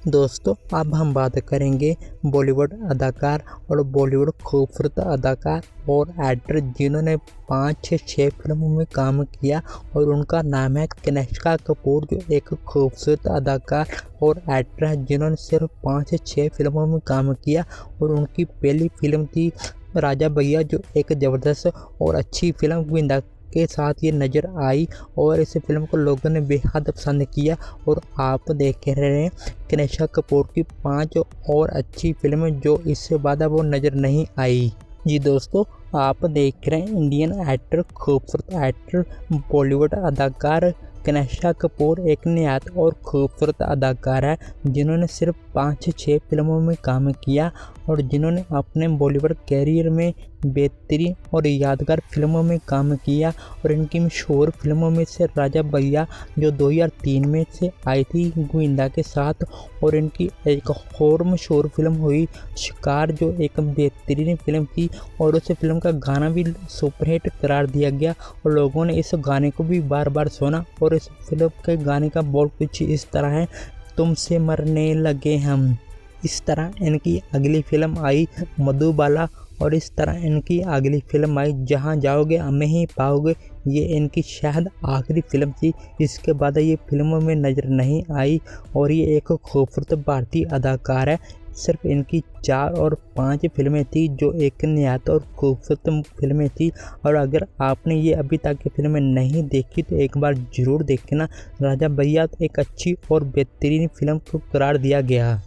दोस्तों अब हम बात करेंगे बॉलीवुड अदाकार और बॉलीवुड खूबसूरत अदाकार और एक्टर जिन्होंने 5 से 6 फिल्मों में काम किया और उनका नाम है कनिष्का कपूर, जो एक खूबसूरत अदाकार और एक्टर है जिन्होंने सिर्फ 5 से 6 फिल्मों में काम किया। और उनकी पहली फिल्म थी राजा भैया, जो एक ज़बरदस्त और अच्छी फिल्म गोविंदा के साथ ये नज़र आई और इस फिल्म को लोगों ने बेहद पसंद किया। और आप देख रहे हैं कनिष्का कपूर की 5 और अच्छी फिल्में जो इससे बाद वो नज़र नहीं आई। जी दोस्तों, आप देख रहे हैं इंडियन एक्टर, खूबसूरत एक्टर, बॉलीवुड अदाकार कनिष्का कपूर एक निहायत और खूबसूरत अदाकार है जिन्होंने सिर्फ 5 से 6 फिल्मों में काम किया और जिन्होंने अपने बॉलीवुड कैरियर में बेहतरीन और यादगार फिल्मों में काम किया। और इनकी मशहूर फिल्मों में से राजा भैया जो 2003 में से आई थी गोविंदा के साथ, और इनकी एक और मशहूर फिल्म हुई शिकार, जो एक बेहतरीन फिल्म थी और उस फिल्म का गाना भी सुपरहिट करार दिया गया और लोगों ने इस गाने को भी बार बार सुना। और इस फिल्म के गाने का बोल कुछ इस तरह है, तुमसे मरने लगे हम। इस तरह इनकी अगली फिल्म आई मधुबाला और इस तरह इनकी अगली फिल्म आई जहां जाओगे हमें ही पाओगे। ये इनकी शायद आखिरी फिल्म थी, इसके बाद ये फिल्मों में नज़र नहीं आई। और ये एक खूबसूरत भारतीय अदाकार है। सिर्फ इनकी 4 और 5 फिल्में थी जो एक निहायत और खूबसूरत फिल्में थी। और अगर आपने ये अभी तक की फिल्में नहीं देखी तो एक बार ज़रूर देखना। राजा भैया एक अच्छी और बेहतरीन फिल्म को करार दिया गया।